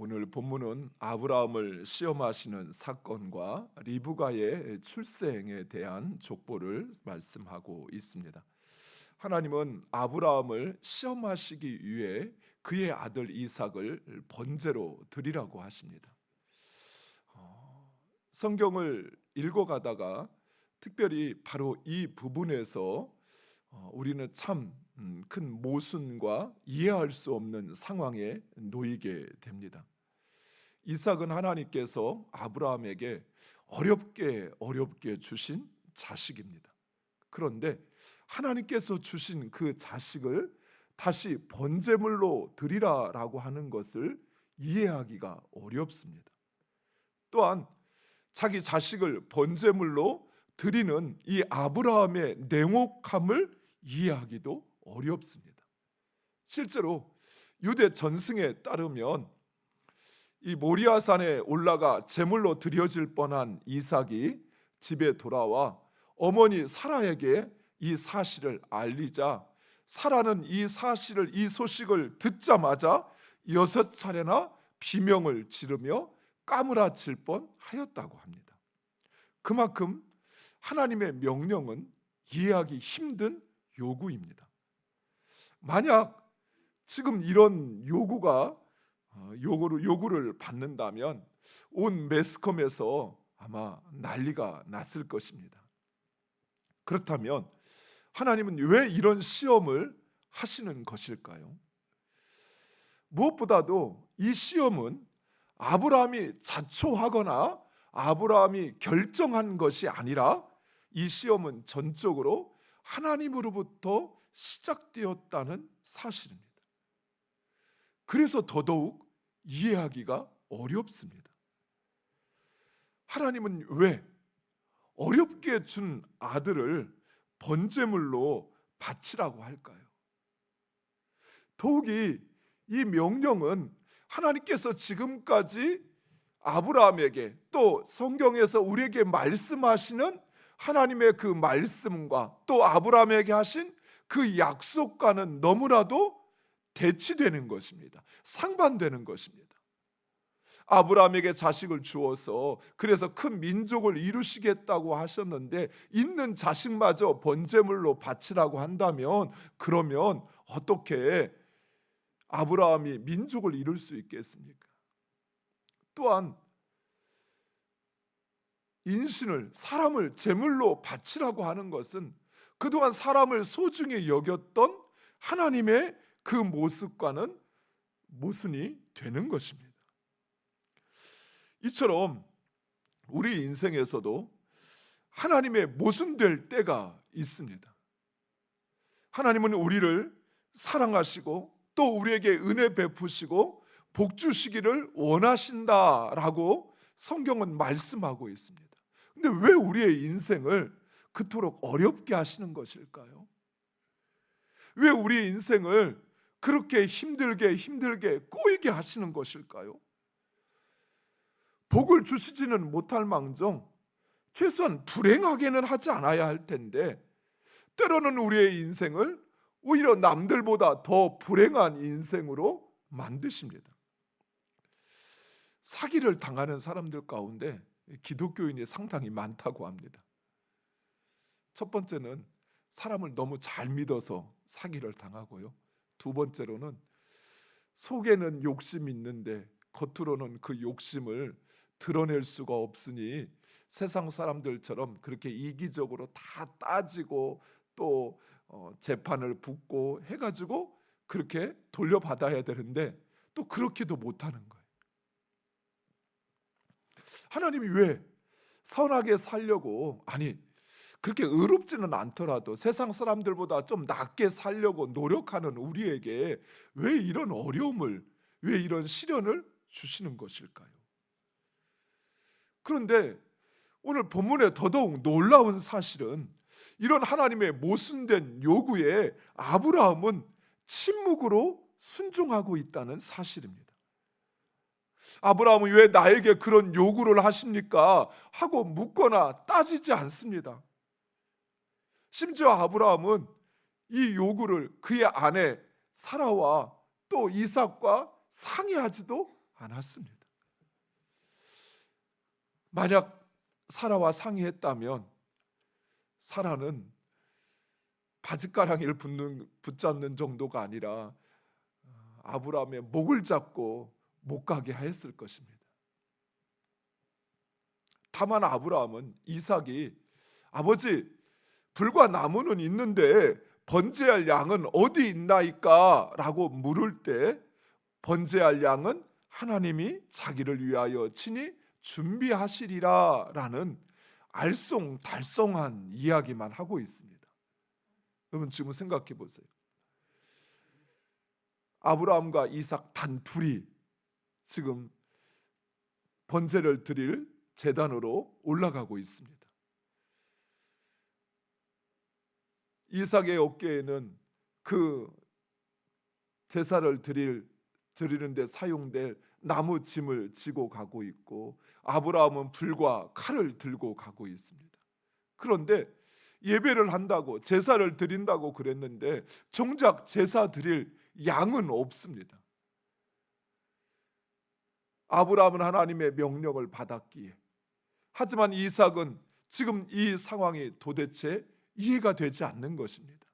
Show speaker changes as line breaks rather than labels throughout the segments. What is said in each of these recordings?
오늘 본문은 아브라함을 시험하시는 사건과 리브가의 출생에 대한 족보를 말씀하고 있습니다. 하나님은 아브라함을 시험하시기 위해 그의 아들 이삭을 번제로 드리라고 하십니다. 성경을 읽어가다가 특별히 바로 이 부분에서 우리는 참 큰 모순과 이해할 수 없는 상황에 놓이게 됩니다. 이삭은 하나님께서 아브라함에게 어렵게 주신 자식입니다. 그런데 하나님께서 주신 그 자식을 다시 번제물로 드리라라고 하는 것을 이해하기가 어렵습니다. 또한 자기 자식을 번제물로 드리는 이 아브라함의 냉혹함을 이해하기도 어렵습니다. 실제로 유대 전승에 따르면 이 모리아산에 올라가 제물로 드려질 뻔한 이삭이 집에 돌아와 어머니 사라에게 이 사실을 알리자 사라는 이 소식을 듣자마자 6차례나 비명을 지르며 까무라칠 뻔하였다고 합니다. 그만큼 하나님의 명령은 이해하기 힘든 요구입니다. 만약 지금 이런 요구를 받는다면 온 매스컴에서 아마 난리가 났을 것입니다. 그렇다면 하나님은 왜 이런 시험을 하시는 것일까요? 무엇보다도 이 시험은 아브라함이 자초하거나 아브라함이 결정한 것이 아니라 이 시험은 전적으로 하나님으로부터 시작되었다는 사실입니다. 그래서 더더욱 이해하기가 어렵습니다. 하나님은 왜 어렵게 준 아들을 번제물로 바치라고 할까요? 더욱이 이 명령은 하나님께서 지금까지 아브라함에게 또 성경에서 우리에게 말씀하시는 하나님의 그 말씀과 또 아브라함에게 하신 그 약속과는 너무나도 대치되는 것입니다. 상반되는 것입니다. 아브라함에게 자식을 주어서 그래서 큰 민족을 이루시겠다고 하셨는데 있는 자식마저 번제물로 바치라고 한다면 그러면 어떻게 아브라함이 민족을 이룰 수 있겠습니까? 또한 인신을 사람을 제물로 바치라고 하는 것은 그동안 사람을 소중히 여겼던 하나님의 그 모습과는 모순이 되는 것입니다. 이처럼 우리 인생에서도 하나님의 모순될 때가 있습니다. 하나님은 우리를 사랑하시고 또 우리에게 은혜 베푸시고 복 주시기를 원하신다라고 성경은 말씀하고 있습니다. 근데 왜 우리의 인생을 그토록 어렵게 하시는 것일까요? 왜 우리의 인생을 그렇게 힘들게 꼬이게 하시는 것일까요? 복을 주시지는 못할 망정 최소한 불행하게는 하지 않아야 할 텐데 때로는 우리의 인생을 오히려 남들보다 더 불행한 인생으로 만드십니다. 사기를 당하는 사람들 가운데 기독교인이 상당히 많다고 합니다. 첫 번째는 사람을 너무 잘 믿어서 사기를 당하고요. 두 번째로는 속에는 욕심이 있는데 겉으로는 그 욕심을 드러낼 수가 없으니 세상 사람들처럼 그렇게 이기적으로 다 따지고 또 재판을 붙고 해가지고 그렇게 돌려받아야 되는데 또 그렇게도 못하는 거예요. 하나님이 왜 선하게 살려고 그렇게 의롭지는 않더라도 세상 사람들보다 좀 낫게 살려고 노력하는 우리에게 왜 이런 어려움을 왜 이런 시련을 주시는 것일까요? 그런데 오늘 본문에 더더욱 놀라운 사실은 이런 하나님의 모순된 요구에 아브라함은 침묵으로 순종하고 있다는 사실입니다. 아브라함은 왜 나에게 그런 요구를 하십니까? 하고 묻거나 따지지 않습니다. 심지어 아브라함은 이 요구를 그의 아내 사라와 또 이삭과 상의하지도 않았습니다. 만약 사라와 상의했다면 사라는 바짓가랑이를 붙잡는 정도가 아니라 아브라함의 목을 잡고 못 가게 했을 것입니다. 다만 아브라함은 이삭이 아버지, 불과 나무는 있는데 번제할 양은 어디 있나이까? 라고 물을 때 번제할 양은 하나님이 자기를 위하여 친히 준비하시리라 라는 알쏭달쏭한 이야기만 하고 있습니다. 여러분 지금 생각해 보세요. 아브라함과 이삭 단 둘이 지금 번제를 드릴 제단으로 올라가고 있습니다. 이삭의 어깨에는 그 제사를 드리는데 사용될 나무 짐을 지고 가고 있고 아브라함은 불과 칼을 들고 가고 있습니다. 그런데 예배를 한다고 제사를 드린다고 그랬는데 정작 제사 드릴 양은 없습니다. 아브라함은 하나님의 명령을 받았기에, 하지만 이삭은 지금 이 상황이 도대체 이해가 되지 않는 것입니다.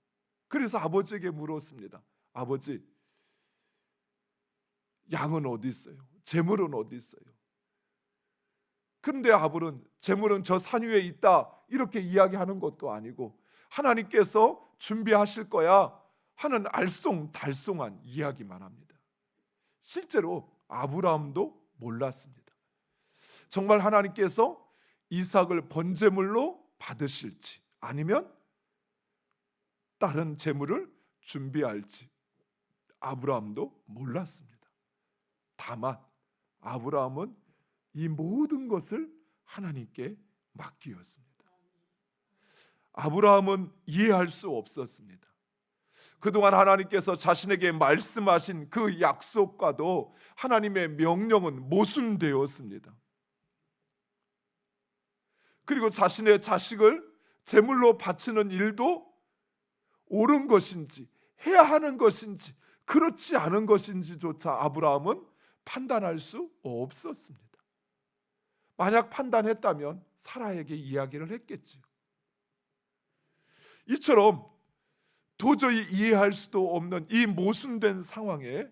그래서 아버지에게 물었습니다. 아버지, 양은 어디 있어요? 재물은 어디 있어요? 그런데 아브는 재물은 저 산 위에 있다 이렇게 이야기하는 것도 아니고 하나님께서 준비하실 거야 하는 알쏭달쏭한 이야기만 합니다. 실제로 아브라함도 몰랐습니다. 정말 하나님께서 이삭을 번제물로 받으실지 아니면 다른 재물을 준비할지 아브라함도 몰랐습니다. 다만 아브라함은 이 모든 것을 하나님께 맡기었습니다. 아브라함은 이해할 수 없었습니다. 그동안 하나님께서 자신에게 말씀하신 그 약속과도 하나님의 명령은 모순되었습니다. 그리고 자신의 자식을 제물로 바치는 일도 옳은 것인지 해야 하는 것인지 그렇지 않은 것인지조차 아브라함은 판단할 수 없었습니다. 만약 판단했다면 사라에게 이야기를 했겠지요. 이처럼 도저히 이해할 수도 없는 이 모순된 상황에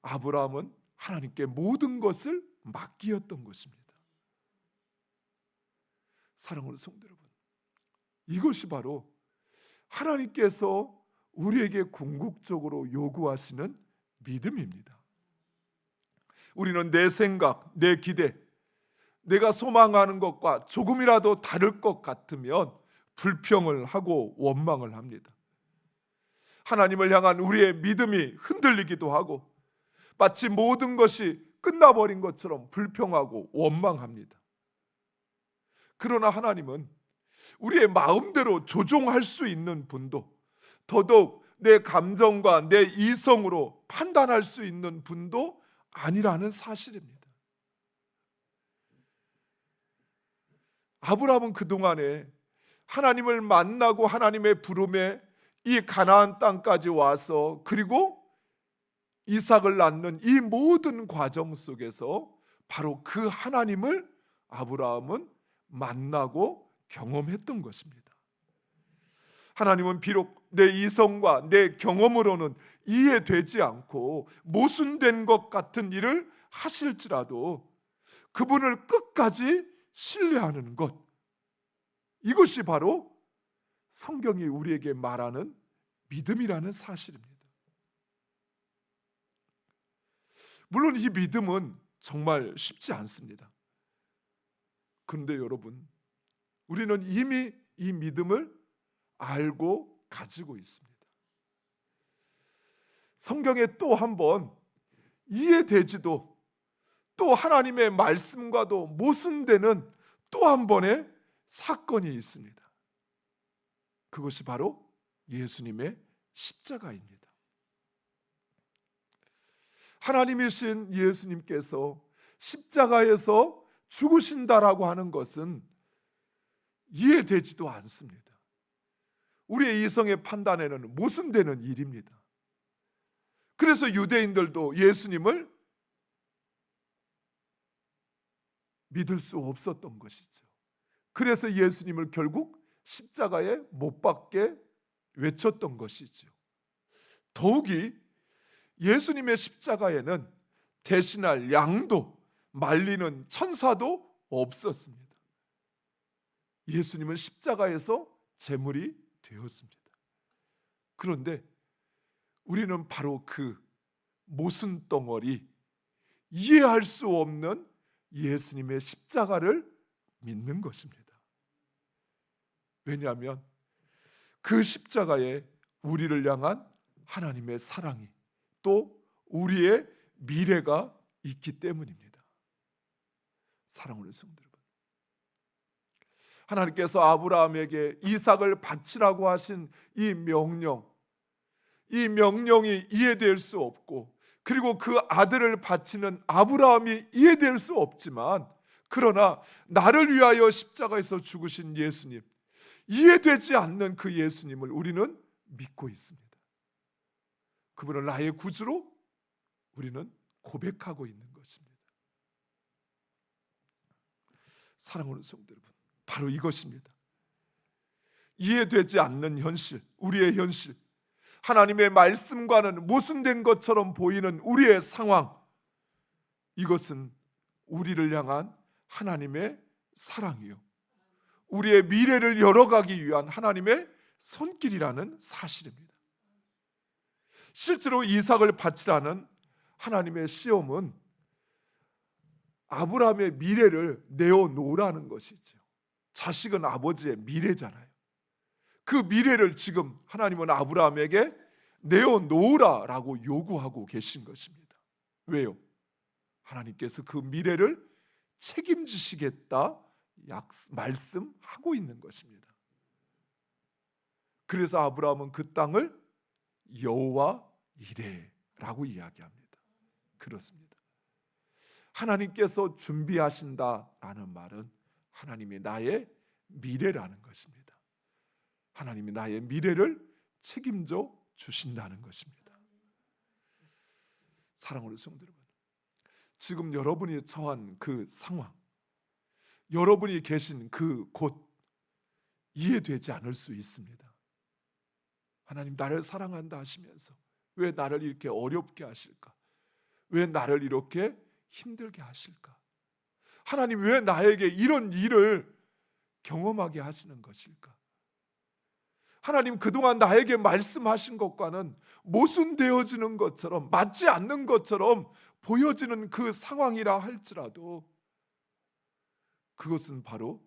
아브라함은 하나님께 모든 것을 맡기었던 것입니다. 사랑하는 성도 여러분, 이것이 바로 하나님께서 우리에게 궁극적으로 요구하시는 믿음입니다. 우리는 내 생각, 내 기대, 내가 소망하는 것과 조금이라도 다를 것 같으면 불평을 하고 원망을 합니다. 하나님을 향한 우리의 믿음이 흔들리기도 하고 마치 모든 것이 끝나버린 것처럼 불평하고 원망합니다. 그러나 하나님은 우리의 마음대로 조종할 수 있는 분도, 더더욱 내 감정과 내 이성으로 판단할 수 있는 분도 아니라는 사실입니다. 아브라함은 그동안에 하나님을 만나고 하나님의 부름에 이 가나안 땅까지 와서 그리고 이삭을 낳는 이 모든 과정 속에서 바로 그 하나님을 아브라함은 만나고 경험했던 것입니다. 하나님은 비록 내 이성과 내 경험으로는 이해되지 않고 모순된 것 같은 일을 하실지라도 그분을 끝까지 신뢰하는 것, 이것이 바로 성경이 우리에게 말하는 믿음이라는 사실입니다. 물론 이 믿음은 정말 쉽지 않습니다. 그런데 여러분, 우리는 이미 이 믿음을 알고 가지고 있습니다. 성경에 또 한 번 이해되지도 또 하나님의 말씀과도 모순되는 또 한 번의 사건이 있습니다. 그것이 바로 예수님의 십자가입니다. 하나님이신 예수님께서 십자가에서 죽으신다라고 하는 것은 이해되지도 않습니다. 우리의 이성의 판단에는 모순되는 일입니다. 그래서 유대인들도 예수님을 믿을 수 없었던 것이죠. 그래서 예수님을 결국 십자가에 못 박게 외쳤던 것이죠. 더욱이 예수님의 십자가에는 대신할 양도 말리는 천사도 없었습니다. 예수님은 십자가에서 제물이 되었습니다. 그런데 우리는 바로 그 모순 덩어리, 이해할 수 없는 예수님의 십자가를 믿는 것입니다. 왜냐하면 그 십자가에 우리를 향한 하나님의 사랑이, 또 우리의 미래가 있기 때문입니다. 사랑하는 성도 여러분, 하나님께서 아브라함에게 이삭을 바치라고 하신 이 명령이 이해될 수 없고, 그리고 그 아들을 바치는 아브라함이 이해될 수 없지만, 그러나 나를 위하여 십자가에서 죽으신 예수님, 이해되지 않는 그 예수님을 우리는 믿고 있습니다. 그분을 나의 구주로 우리는 고백하고 있는 것입니다. 사랑하는 성도 여러분, 바로 이것입니다. 이해되지 않는 현실, 우리의 현실, 하나님의 말씀과는 모순된 것처럼 보이는 우리의 상황, 이것은 우리를 향한 하나님의 사랑이요, 우리의 미래를 열어가기 위한 하나님의 손길이라는 사실입니다. 실제로 이삭을 바치라는 하나님의 시험은 아브라함의 미래를 내어놓으라는 것이죠. 자식은 아버지의 미래잖아요. 그 미래를 지금 하나님은 아브라함에게 내어놓으라라고 요구하고 계신 것입니다. 왜요? 하나님께서 그 미래를 책임지시겠다 말씀하고 있는 것입니다. 그래서 아브라함은 그 땅을 여호와 이레라고 이야기합니다. 그렇습니다. 하나님께서 준비하신다라는 말은 하나님이 나의 미래라는 것입니다. 하나님이 나의 미래를 책임져 주신다는 것입니다. 사랑하는 성도 여러분, 지금 여러분이 처한 그 상황, 여러분이 계신 그 곳, 이해되지 않을 수 있습니다. 하나님, 나를 사랑한다 하시면서 왜 나를 이렇게 어렵게 하실까? 왜 나를 이렇게 힘들게 하실까? 하나님, 왜 나에게 이런 일을 경험하게 하시는 것일까? 하나님, 그동안 나에게 말씀하신 것과는 모순되어지는 것처럼, 맞지 않는 것처럼 보여지는 그 상황이라 할지라도 그것은 바로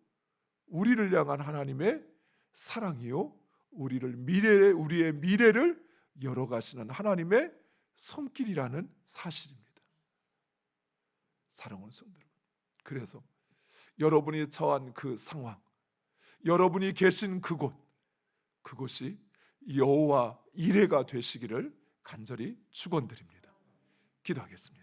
우리를 향한 하나님의 사랑이요, 우리의 미래를 열어가시는 하나님의 손길이라는 사실입니다. 사랑하는 성도 여러분, 그래서 여러분이 처한 그 상황, 여러분이 계신 그곳이 여호와 이레가 되시기를 간절히 축원드립니다. 기도하겠습니다.